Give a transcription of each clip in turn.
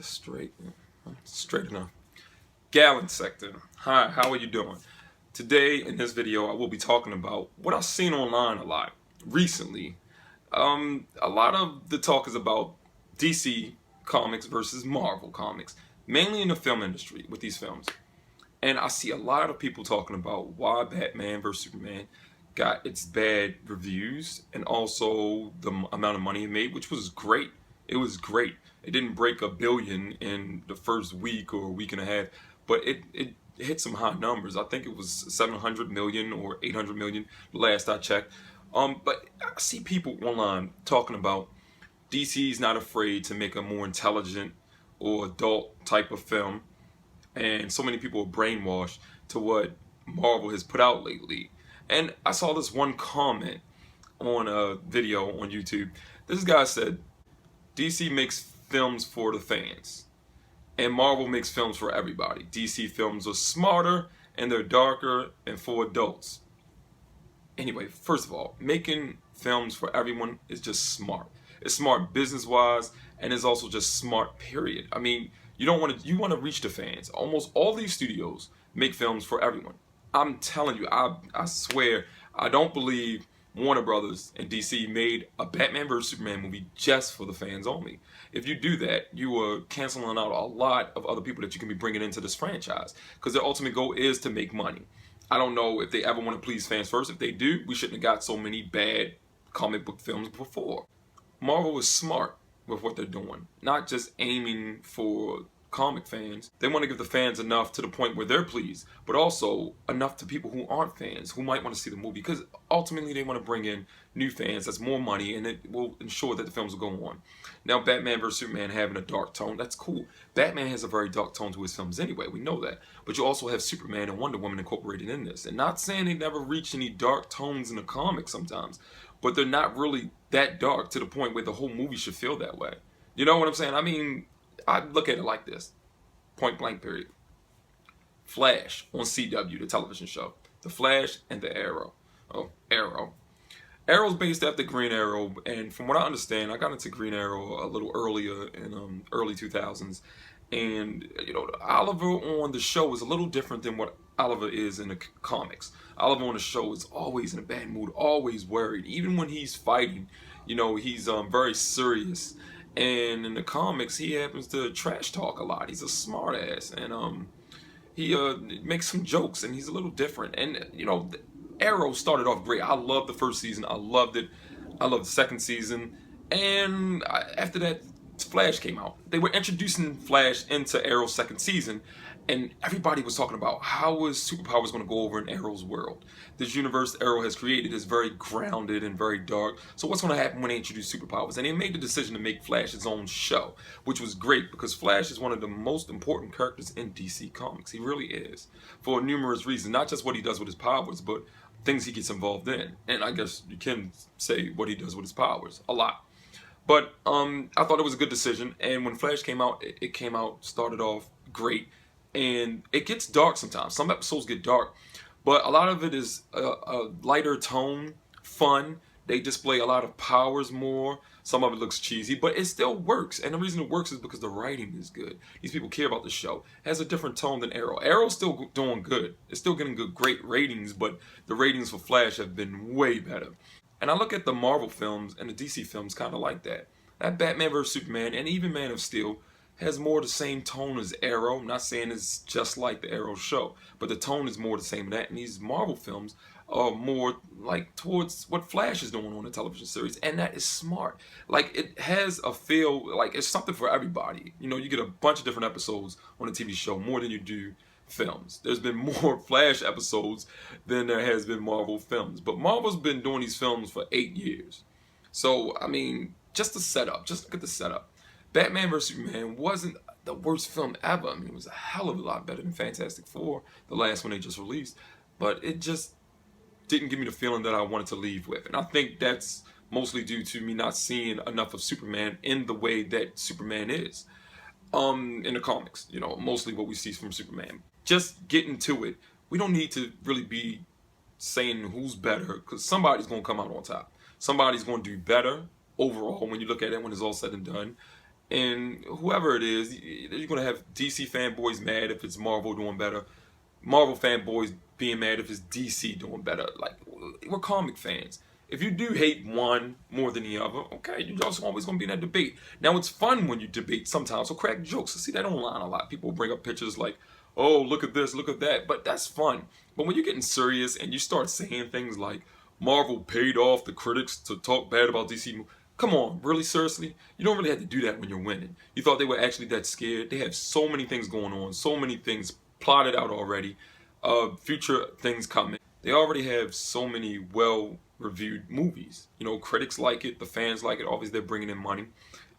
this straight enough. Gallon sector. Hi, how are you doing? Today in this video, I will be talking about what I've seen online a lot recently. A lot of the talk is about DC comics versus Marvel comics, mainly in the film industry with these films. And I see a lot of people talking about why Batman vs Superman got its bad reviews and also the amount of money it made, which was great. It was great. It didn't break $1 billion in the first week or a week and a half, but it hit some high numbers. I think it was 700 million or 800 million last I checked. But I see people online talking about DC's not afraid to make a more intelligent or adult type of film, and so many people are brainwashed to what Marvel has put out lately. And I saw this one comment on a video on YouTube. This guy said, DC makes films for the fans, and Marvel makes films for everybody. DC films are smarter, and they're darker, and for adults. Anyway, first of all, making films for everyone is just smart. It's smart business-wise, and it's also just smart, period. I mean, you want to reach the fans. Almost all these studios make films for everyone. I'm telling you, I swear, I don't believe Warner Brothers and DC made a Batman vs Superman movie just for the fans only. If you do that, you are canceling out a lot of other people that you can be bringing into this franchise, because their ultimate goal is to make money. I don't know if they ever want to please fans first. If they do, we shouldn't have got so many bad comic book films before. Marvel is smart with what they're doing, not just aiming for comic fans. They want to give the fans enough to the point where they're pleased, but also enough to people who aren't fans, who might want to see the movie, because ultimately they want to bring in new fans. That's more money, and it will ensure that the films will go on. Now, Batman vs Superman having a dark tone, that's cool. Batman has a very dark tone to his films anyway, we know that. But you also have Superman and Wonder Woman incorporated in this. And not saying they never reach any dark tones in the comics sometimes, but they're not really that dark to the point where the whole movie should feel that way. You know what I'm saying? I mean, I look at it like this. Point blank period. Flash on CW, the television show. The Flash and the Arrow. Oh, Arrow. Arrow's based after Green Arrow, and from what I understand, I got into Green Arrow a little earlier in early 2000s. And, you know, Oliver on the show is a little different than what Oliver is in the comics. Oliver on the show is always in a bad mood, always worried. Even when he's fighting, you know, he's very serious. And in the comics, he happens to trash talk a lot. He's a smart ass, and he makes some jokes, and he's a little different. And, you know, Arrow started off great. I loved the first season. I loved it. I loved the second season. And after that, Flash came out. They were introducing Flash into Arrow's second season, and everybody was talking about how is superpowers going to go over in Arrow's world. This universe Arrow has created is very grounded and very dark. So what's going to happen when they introduce superpowers? And they made the decision to make Flash his own show, which was great because Flash is one of the most important characters in DC Comics. He really is, for numerous reasons. Not just what he does with his powers, but things he gets involved in. And I guess you can say what he does with his powers a lot. But I thought it was a good decision, and when Flash came out, it came out, started off great, and it gets dark sometimes. Some episodes get dark, but a lot of it is a lighter tone, fun. They display a lot of powers more. Some of it looks cheesy, but it still works, and the reason it works is because the writing is good. These people care about the show. It has a different tone than Arrow. Arrow's still doing good. It's still getting great ratings, but the ratings for Flash have been way better. And I look at the Marvel films and the DC films kind of like that. That Batman vs Superman and even Man of Steel has more the same tone as Arrow. I'm not saying it's just like the Arrow show, but the tone is more the same as that. And these Marvel films are more like towards what Flash is doing on the television series, and that is smart. Like, it has a feel like it's something for everybody. You know, you get a bunch of different episodes on a TV show, more than you do films. There's been more Flash episodes than there has been Marvel films, but Marvel's been doing these films for 8 years. So I mean, just the setup, just look at the setup. Batman vs Superman wasn't the worst film ever. I mean, it was a hell of a lot better than Fantastic Four, the last one they just released, but it just didn't give me the feeling that I wanted to leave with. And I think that's mostly due to me not seeing enough of Superman in the way that Superman is in the comics. You know, mostly what we see from Superman. Just getting to it, we don't need to really be saying who's better, because somebody's going to come out on top. Somebody's going to do better overall when you look at it when it's all said and done. And whoever it is, you're going to have DC fanboys mad if it's Marvel doing better. Marvel fanboys being mad if it's DC doing better. Like, we're comic fans. If you do hate one more than the other, okay, you're also always going to be in that debate. Now, it's fun when you debate sometimes, so crack jokes. I see that online a lot. People bring up pictures like, oh, look at this, look at that. But that's fun. But when you're getting serious and you start saying things like, Marvel paid off the critics to talk bad about DC, come on, really seriously? You don't really have to do that when you're winning. You thought they were actually that scared? They have so many things going on, so many things plotted out already, future things coming. They already have so many well-reviewed movies. You know, critics like it, the fans like it. Obviously, they're bringing in money.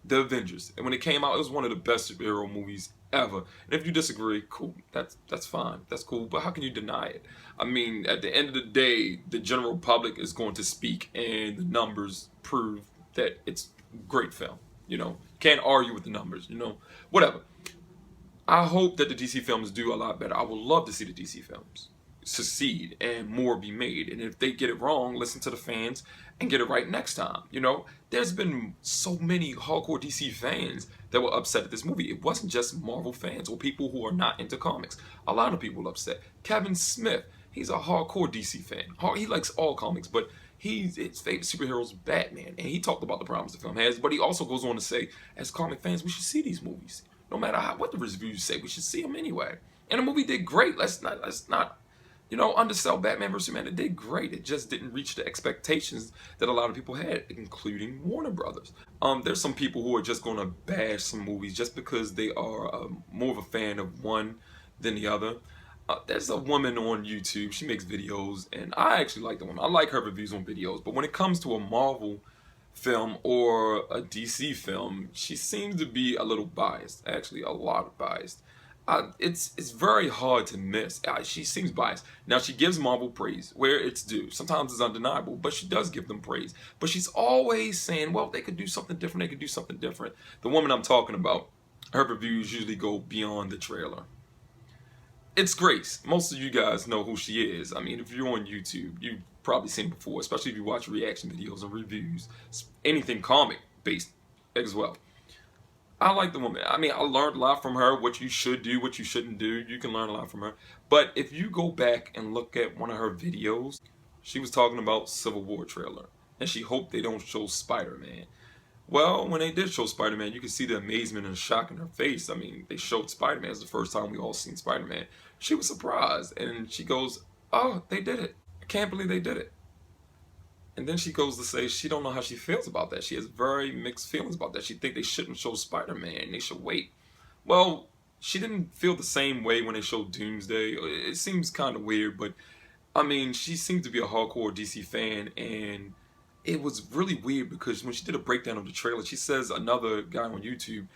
The Avengers, and when it came out, it was one of the best superhero movies ever. And if you disagree, cool, that's fine, that's cool. But how can you deny it? I mean, at the end of the day, the general public is going to speak, and the numbers prove that it's a great film. You know, can't argue with the numbers. You know, whatever. I hope that the DC films do a lot better. I would love to see the DC films succeed and more be made. And if they get it wrong, listen to the fans and get it right next time. You know, there's been so many hardcore DC fans that were upset at this movie. It wasn't just Marvel fans or people who are not into comics. A lot of people were upset. Kevin Smith, he's a hardcore DC fan. He likes all comics, but his favorite superhero is Batman. And he talked about the problems the film has, but he also goes on to say, as comic fans, we should see these movies. No matter what the reviews say, we should see them anyway. And the movie did great. Let's not, you know, undersell Batman vs Superman. It did great. It just didn't reach the expectations that a lot of people had, including Warner Brothers. There's some people who are just going to bash some movies just because they are more of a fan of one than the other. There's a woman on YouTube. She makes videos, and I actually like the woman. I like her reviews on videos. But when it comes to a Marvel film or a DC film, she seems to be a little biased. Actually, a lot biased. It's very hard to miss. She seems biased. Now, she gives Marvel praise where it's due. Sometimes it's undeniable, but she does give them praise. But she's always saying, well, they could do something different. They could do something different. The woman I'm talking about, her reviews usually go beyond the trailer. It's Grace. Most of you guys know who she is. I mean, if you're on YouTube, you've probably seen it before, especially if you watch reaction videos and reviews, anything comic based as well. I like the woman. I mean, I learned a lot from her, what you should do, what you shouldn't do. You can learn a lot from her. But if you go back and look at one of her videos, she was talking about Civil War trailer, and she hoped they don't show Spider-Man. Well, when they did show Spider-Man, you could see the amazement and the shock in her face. I mean, they showed Spider-Man. It's the first time we all seen Spider-Man. She was surprised, and she goes, oh, they did it. I can't believe they did it. And then she goes to say she don't know how she feels about that. She has very mixed feelings about that. She think they shouldn't show Spider-Man. They should wait. Well, she didn't feel the same way when they showed Doomsday. It seems kind of weird, but I mean, she seems to be a hardcore DC fan, and it was really weird because when she did a breakdown of the trailer, she says another guy on YouTube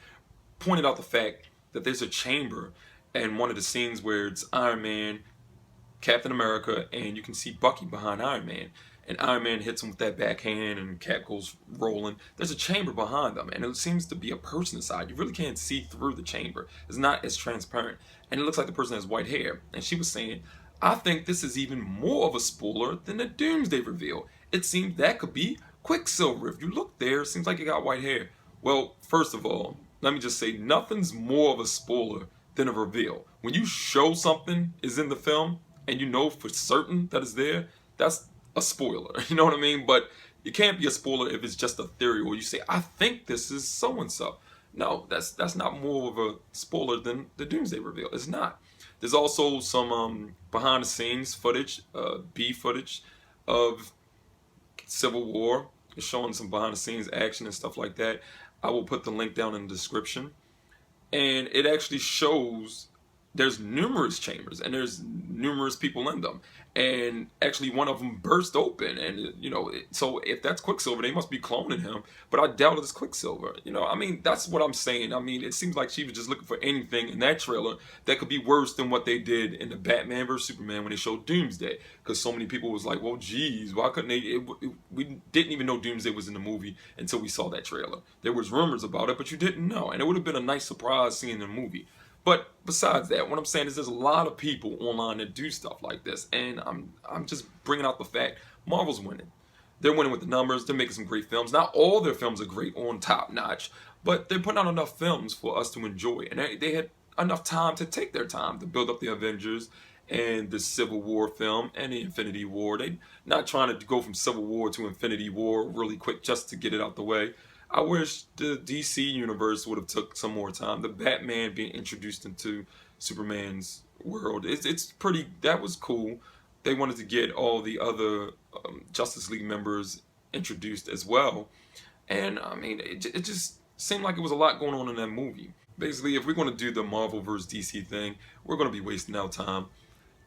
pointed out the fact that there's a chamber in one of the scenes where it's Iron Man, Captain America, and you can see Bucky behind Iron Man. And Iron Man hits him with that backhand, and Cap goes rolling. There's a chamber behind them, and it seems to be a person inside. You really can't see through the chamber. It's not as transparent. And it looks like the person has white hair. And she was saying, I think this is even more of a spoiler than the Doomsday reveal. It seems that could be Quicksilver. If you look there, it seems like he got white hair. Well, first of all, let me just say, nothing's more of a spoiler than a reveal. When you show something is in the film, and you know for certain that it's there, that's a spoiler. You know what I mean? But it can't be a spoiler if it's just a theory, or you say, I think this is so-and-so. No, that's not more of a spoiler than the Doomsday reveal. It's not. There's also some behind-the-scenes footage, B footage of Civil War. It's showing some behind-the-scenes action and stuff like that. I will put the link down in the description. And it actually shows there's numerous chambers and there's numerous people in them, and actually one of them burst open, and you know, so if that's Quicksilver, they must be cloning him, but I doubt it's Quicksilver. You know, I mean, that's what I'm saying. I mean, it seems like she was just looking for anything in that trailer that could be worse than what they did in the Batman vs Superman when they showed Doomsday, because so many people was like, well, geez, why couldn't they? We didn't even know Doomsday was in the movie until we saw that trailer. There was rumors about it, but you didn't know, and it would have been a nice surprise seeing the movie. But besides that, what I'm saying is there's a lot of people online that do stuff like this, and I'm just bringing out the fact Marvel's winning. They're winning with the numbers. They're making some great films. Not all their films are great on top notch, But they're putting out enough films for us to enjoy, and they had enough time to take their time to build up the Avengers and the Civil War film and the Infinity War. They not trying to go from Civil War to Infinity War really quick just to get it out the way. I wish the DC universe would have took some more time. The Batman being introduced into Superman's world, it's pretty. That was cool. They wanted to get all the other Justice League members introduced as well, and I mean, it just seemed like it was a lot going on in that movie. Basically, if we're going to do the Marvel vs. DC thing, we're going to be wasting our time.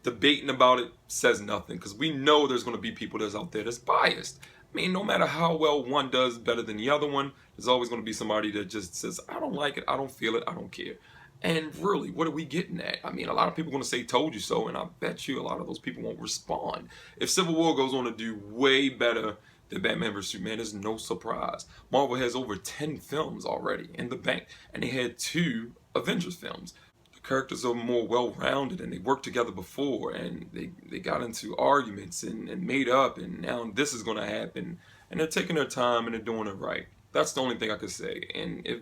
Debating about it says nothing, because we know there's going to be people that's out there that's biased. I mean, no matter how well one does better than the other one, there's always going to be somebody that just says, I don't like it, I don't feel it, I don't care. And really, what are we getting at? I mean, a lot of people are going to say, told you so, and I bet you a lot of those people won't respond. If Civil War goes on to do way better than Batman vs. Superman, there's no surprise. Marvel has over 10 films already in the bank, and they had 2 Avengers films. The characters are more well-rounded, and they worked together before, and they got into arguments and made up, and now this is going to happen. And they're taking their time, and they're doing it right. That's the only thing I could say. And if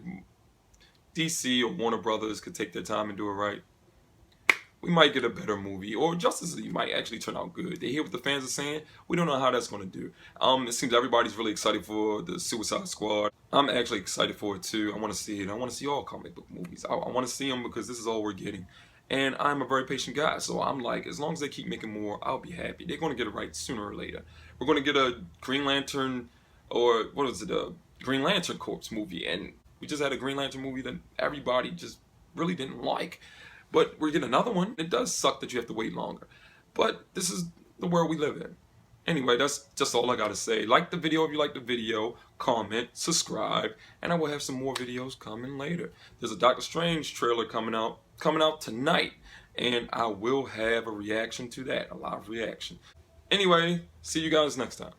DC or Warner Brothers could take their time and do it right, we might get a better movie, or Justice League might actually turn out good. They hear what the fans are saying. We don't know how that's going to do. It seems everybody's really excited for the Suicide Squad. I'm actually excited for it too. I want to see it. I want to see all comic book movies. I want to see them because this is all we're getting. And I'm a very patient guy, so I'm like, as long as they keep making more, I'll be happy. They're going to get it right sooner or later. We're going to get a Green Lantern, or what is it, a Green Lantern Corps movie, and we just had a Green Lantern movie that everybody just really didn't like. But we're getting another one. It does suck that you have to wait longer. But this is the world we live in. Anyway, that's just all I got to say. Like the video if you like the video. Comment, subscribe, and I will have some more videos coming later. There's a Doctor Strange trailer coming out tonight. And I will have a reaction to that, a live reaction. Anyway, see you guys next time.